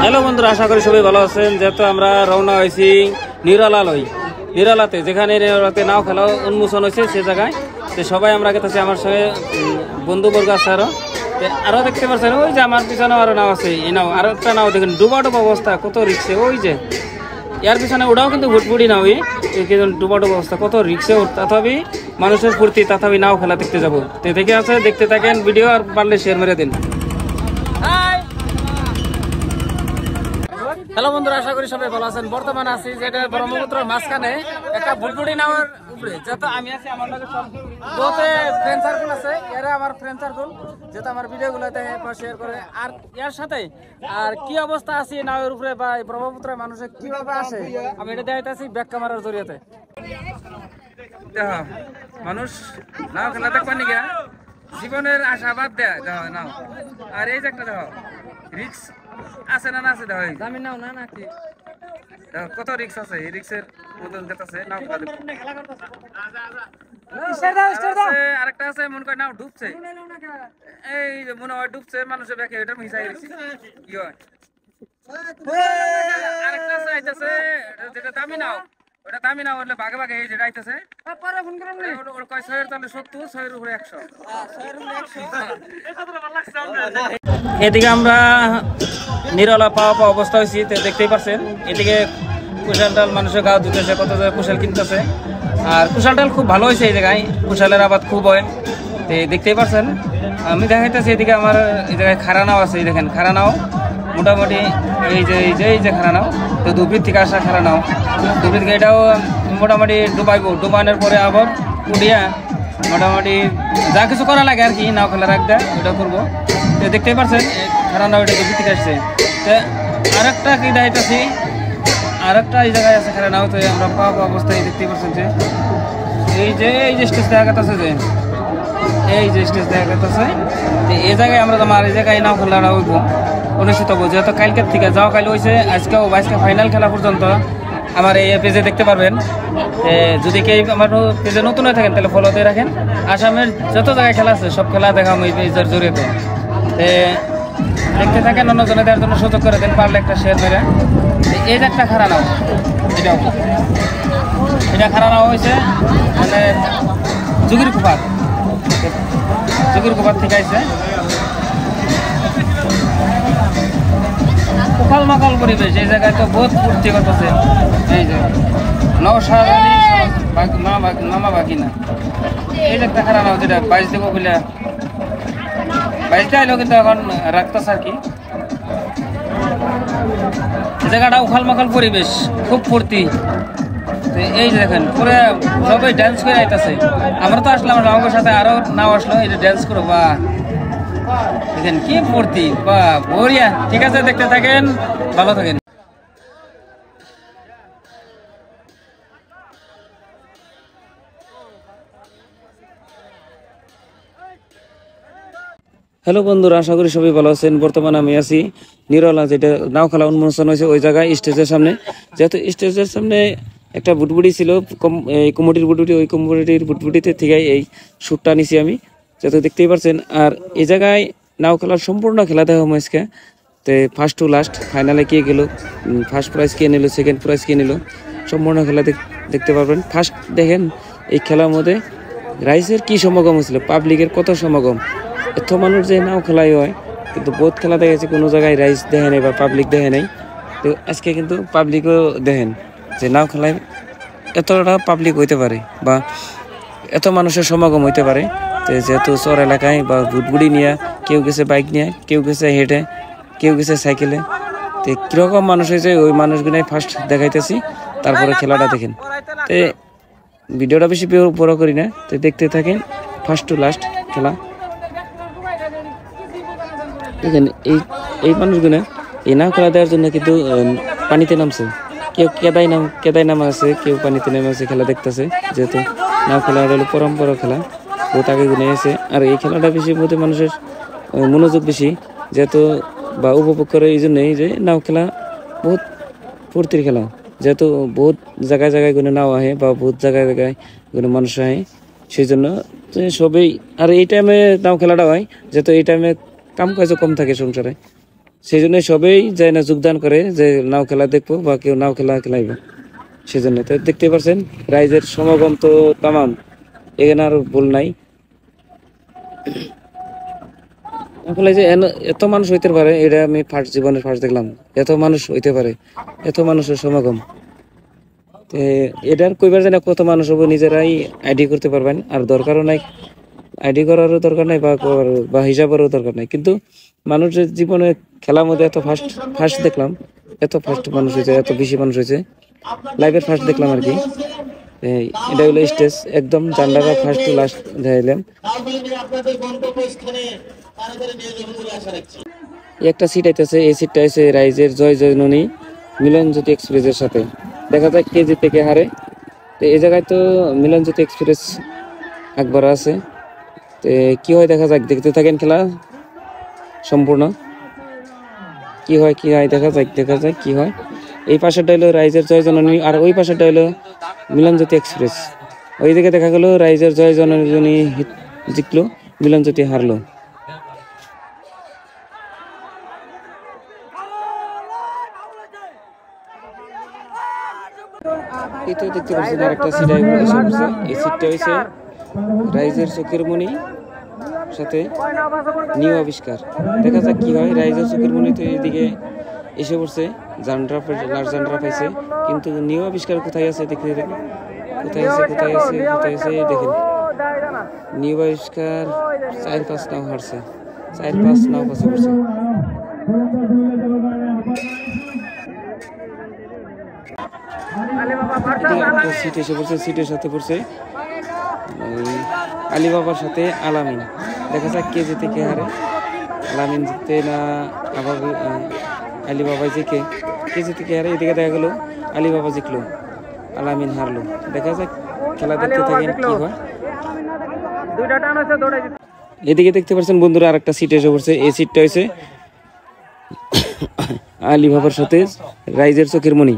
Hello বন্ধুরা, আশা করি সবাই ভালো আছেন। যেহেতু আমরা রওনা হয়েছি নিরালাতে, যেখানে নিরালাতে নাও খেলা উন্মোচন হয়েছে সে জায়গায়। তো সবাই আমরা গেতেছি, আমার সঙ্গে বন্ধুবর্গ আছে আরো দেখতে পাচ্ছেন। ওই যে আমার পিছনে আরো নাও আছে, এই নাও আরো একটা নাও দেখেন, ডুবা অবস্থা, কত রিক্সে। ওই যে এর পিছনে ওটাও কিন্তু ভুটভুটি নাও, ডুবা অবস্থা, কত রিক্সে। তথাপি মানুষের ফুর্তি, তথাপি নাও খেলা দেখতে যাবো। তো দেখে আছে, দেখতে থাকেন ভিডিও, আর পারলে শেয়ার মেরে দিন। হ্যালো বন্ধুরা, আশা করি সবাই ভালো আছেন। বর্তমানে আছি যেটা ব্রহ্মপুত্রের মাঝখানে একটা ভুটভুটি নাওয়ার উপরে। যেহেতু আমি আছি, আমার লগে সব ফ্রেন্ড সার্কেল আছে, এরা আমার ফ্রেন্ড সার্কেল, যেহেতু আমার ভিডিওগুলো দেখে শেয়ার করে। আর এর সাথে আর কি অবস্থা আছে নাওয়ের উপরে বা ব্রহ্মপুত্রের মানুষের কিভাবে আসে, আমি এটা দেখাইতেছি ব্যাক ক্যামেরার জরিয়াতে। মানুষ নাও খেলা দেখবেন নাকি, জীবনের আশা বাদ দেয় নাও। আর এই যে একটা দেখো রিক্স আছে না আছে, দেখো দামি নাও না নাকি, কত রিক্স আছে। এই রিক্সের মতন যেতেছে নাও খেলা দেখো। আরেকটা আছে মনে করে নাও ডুবছে, এই যে মনে হয় ডুবছে, মানুষের ব্যাকে এটা মিশাই দিচ্ছি কি হয়। আরেকটা আছে আইতেছে, যেটা দামি নাও, ওটা দামি নাও হলে ভাগে ভাগে এই যেটা আইতেছে, কয় 6 এর তাহলে 70, 6 এর উপরে 100। এদিকে আমরা নিরলা পাওয়া অবস্থা হয়েছি, দেখতেই পাচ্ছেন। এদিকে কুশাল ডাল মানুষের গাও ধুতেছে, কত কুশাল কিনতেছে। আর কুশাল ডাল খুব ভালো হয়েছে এই জায়গায়, কুশালের আবাদ খুব হয়। তো দেখতেই পাচ্ছেন, আমি দেখাইতেছি এদিকে আমার এই জায়গায় খারা নাও আছে। দেখেন খারা নাও মোটামুটি এই যে খারা নাও, তো ধুবড়ির থেকে আসা খারা নাও। ধুবড়ি থেকে এটাও মোটামুটি ডুবাইবো, ডুবানোর পরে আবার উঠিয়া মোটামুটি যা কিছু করা লাগে আর কি নাও খেলা রাখতে, ওটা করবো। তো দেখতেই পাচ্ছেন খারা নাও, এটা ধুবড়ি থেকে আসছে। তো আরেকটা কি দেখাইতেছি, আরেকটা এই জায়গায় আছে খারা নাও। তো আমরা পাওয়া অবস্থায় দেখতেই পাচ্ছেন যে এই যে স্টেজ দেখা গেছে, যে এই যে স্টেজ দেখা গেছে, এই জায়গায় আমরা আমার এই জায়গায় নাও খেলাটা হইব অনুষ্ঠিত হবো। যেহেতু কালকের থেকে যাওয়া কাল হয়েছে, আজকে ফাইনাল খেলা পর্যন্ত আমার এই পেজে দেখতে পারবেন। যদি কেউ আমার পেজে নতুন হয়ে থাকেন তাহলে ফলো দিয়ে রাখেন। আসামের যত জায়গায় খেলা আছে সব খেলা দেখাম এই পেজের জড়িয়ে। দেখতে থাকেন, অন্যজনে দেওয়ার জন্য সুযোগ করে দেন, পারলে একটা শেয়ার মেরে। এই যে একটা খারা নাও, এটা খারা নাও হয়েছে মানে যুগির কুপার থেকে আইছে। উখাল মাখাল পরিবেশ, এই জায়গায় তো বহুত ফুর্তি করতেছে। এই যে মামা বাকি না, এই যে একটা খারাপ নাও, যেটা 22 দেবো বলে 22টা আইলো, কিন্তু এখন রাখতেছে আর কি। এই জায়গাটা উখাল মাখাল পরিবেশ, খুব ফুর্তি। এই যে দেখেন পুরো সবাই ড্যান্স করে আইতেছে। আমরা তো আসলাম, আমাদের সাথে আরো নাও আসলো, এই যে ড্যান্স করো, বা দেখেন কি ফুর্তি, বা বঢ়িয়া। ঠিক আছে, দেখতে থাকেন, ভালো থাকেন। হ্যালো বন্ধুরা, আশা করি সবাই ভালো আছেন। বর্তমানে আমি আছি নিরলা, যেটা নাও খেলা উন্মোচন হয়েছে ওই জায়গায় স্টেজের সামনে। যেহেতু স্টেজের সামনে একটা বুটবুটি ছিল, এই কমিটির বুটবুটি, ওই কমিটির বুটবুটিতে থেকে এই শ্যুটটা নিছি আমি, যেহেতু দেখতেই পাচ্ছেন। আর এই জায়গায় নাও খেলার সম্পূর্ণ খেলা দেখা আজকে। তো ফার্স্ট টু লাস্ট ফাইনালে কে গেল, ফার্স্ট প্রাইজ কে নিল, সেকেন্ড প্রাইজ কে নিল, সম্পূর্ণ খেলা দেখতে পারবেন। ফার্স্ট দেখেন এই খেলার মধ্যে রাইসের কি সমাগম হয়েছিল, পাবলিকের কত সমাগম, এত মানুষ যে নাও খেলাই হয়, কিন্তু বহুত খেলা দেখা যাচ্ছে কোনো জায়গায় রাইজ দেখে নাই বা পাবলিক দেখে নাই। তো আজকে কিন্তু পাবলিকও দেখেন যে নাও খেলায় এতটা পাবলিক হইতে পারে বা এত মানুষের সমাগম হইতে পারে। তো যেহেতু শহর এলাকায় বা বুটবুড়ি নিয়ে কেউ গেছে বাইক নিয়ে, কেউ গেছে হেঁটে, কেউ গেছে সাইকেলে। তো কীরকম মানুষ হয়েছে ওই মানুষগুলাই ফার্স্ট দেখাইতেছি, তারপরে খেলাটা দেখেন। তো ভিডিওটা বেশি বড় করি না, তো দেখতে থাকেন ফার্স্ট টু লাস্ট খেলা। দেখেন এই মানুষগুলো এই নাও খেলা দেওয়ার জন্য কিন্তু পানিতে নামছে, কেউ কেদাই নামা আছে, কেউ পানিতে নেমে আছে খেলা দেখতেছে। যেহেতু নাও খেলা হলো পরম্পরা খেলা, বহুত আগে গুনে আছে। আর এই খেলাটা বেশি মধ্যে মানুষের মনোযোগ বেশি, যেহেতু বা উপভোগ করে এই জন্যই যে নাও খেলা বহুত ফুর্তির খেলা। যেহেতু বহুত জায়গায় জায়গায় গুনে নাও আহে বা বহুত জায়গায় জায়গায় গুনে মানুষ আহে, সেই জন্য সবেই। আর এই টাইমে নাও খেলাটা হয়, যেহেতু এই টাইমে কাম কাজও কম থাকে সংসারে, সেই জন্য সবেই যায় না যোগদান করে যে নাও খেলা দেখবো বা কেউ নাও খেলা খেলাইব। সেই জন্য তো দেখতে পাচ্ছেন রাইজের সমাগম তো তামাম, এখানে আর ভুল নাই। আসলে যে এত মানুষ হইতে পারে এটা আমি জীবনের ফার্স্ট দেখলাম, এত মানুষ হইতে পারে, এত মানুষের সমাগম। তো এটার কইবার যায় না কত মানুষ হবো, নিজেরাই আইডি করতে পারবেন। আর দরকারও নাই, আইডি করারও দরকার নাই বা হিসাবেরও দরকার নাই। কিন্তু মানুষের জীবনে খেলার মধ্যে এত ফার্স্ট দেখলাম, এত ফার্স্ট মানুষ হয়েছে, এত বেশি মানুষ হয়েছে, লাইভের ফার্স্ট দেখলাম আর কি। এটা হলো স্টেজ, একদম জান্ডারা ফার্স্ট টু লাস্ট দেখাইলাম। একটা সিট আইতেছে, এই সিটটা হয়েছে রাইজের জয় জয়ননী মিলনজ্যোতি এক্সপ্রেসের সাথে। দেখা যায় কে জিতে কে হারে। তো এই জায়গায় তো মিলনজ্যোতি এক্সপ্রেস একবার আছে। তো কি হয় দেখা যাক, দেখতে থাকেন খেলা সম্পূর্ণ। কি হয় দেখা যাক কি হয়। এই পাশেরটা হলো রাইজের জয় জননী, আর ওই পাশেরটা হলো মিলনজ্যোতি এক্সপ্রেস। ওইদিকে দেখা গেল রাইজের জয় জননী জিতলো, মিলনজ্যোতি হারলো। এই তো দেখতে পাচ্ছেন আরেকটা সিট এসে পড়ছে। এই সিটটা হয়েছে রাইজের চোখের মণি সাথে নিউ আবিষ্কার। দেখা যাক কি হয়। রাইজের চোখের মণি তো এইদিকে এসে পড়ছে, লাস্ট জান্ডারা পাইছে, কিন্তু নিউ আবিষ্কার কোথায় আছে দেখে কোথায় আছে দেখেন। নিউ আবিষ্কার 4-5 নাও হারছে, 4-5 নাও পাশে পড়ছে। সিট এসে পড়ছে, সিটের সাথে পড়ছে আলিবাবার সাথে আলামিন। দেখা যাক কে জিতে কে হারে, আলামিন জিতে না আবার আলিবাবাই জিতে, কে জিতে কে হারে। এদিকে দেখা গেল আলিবাবা জিতলো, আলামিন হারলো। দেখা যাক খেলা দেখতে থাকেন কি হয়। এদিকে দেখতে পাচ্ছেন বন্ধুরা আরেকটা সিট এসে পড়ছে। এই সিটটা হয়েছে আলিবাবার সাথে রাইজের চোখের মণি।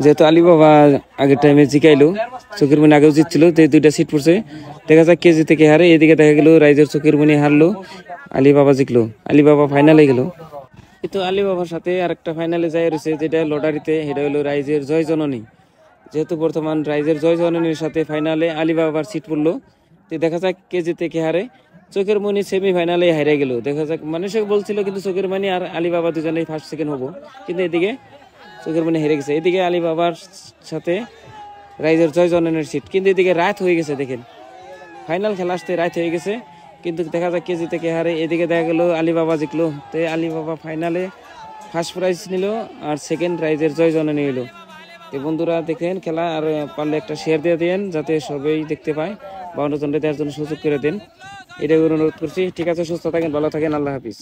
যেহেতু আলিবাবা আগের টাইমে জিকাইলো, চোখের মণি আগেও জিতছিল, তো দুইটা সিট পড়ছে। দেখা যাক কে জিতে কে হারে। এদিকে দেখা গেল রাইজের চোখের মণি হারলো, আলিবাবা জিতলো, আলিবাবা ফাইনালে গেল। কিন্তু আলিবাবার সাথে আরেকটা ফাইনালে যাই রয়েছে, যেটা লটারিতে, সেটা হলো রাইজের জয় জননী। যেহেতু বর্তমান রাইজের জয় জননীর সাথে ফাইনালে আলিবাবার সিট পড়লো, তো দেখা যাক কে জিতে কে হারে। চোখের মণি সেমি ফাইনালে হারে গেল। দেখা যাক, মানুষে বলছিল কিন্তু চোখের মণি আর আলিবাবা দুজনেই ফার্স্ট সেকেন্ড হবো, কিন্তু এদিকে চোখের মণি হেরে গেছে। এদিকে আলিবাবার সাথে রাইজের জয় জননীর সিট, কিন্তু এদিকে রাত হয়ে গেছে। দেখেন ফাইনাল খেলা আসতে রাত হয়ে গেছে, কিন্তু দেখা যাক কে জিতে কে হারে। এদিকে দেখা গেল আলিবাবা জিতলো, তো আলিবাবা ফাইনালে ফার্স্ট প্রাইজ নিল, আর সেকেন্ড রাইজের জয় জননী হইল। তো বন্ধুরা দেখেন খেলা, আর পারলে একটা শেয়ার দিয়ে দেন যাতে সবাই দেখতে পায়, বা অন্যজনকে দেওয়ার জন্য সুযোগ করে দেন, এটাই অনুরোধ করছি। ঠিক আছে, সুস্থ থাকেন, ভালো থাকেন, আল্লাহ হাফিজ।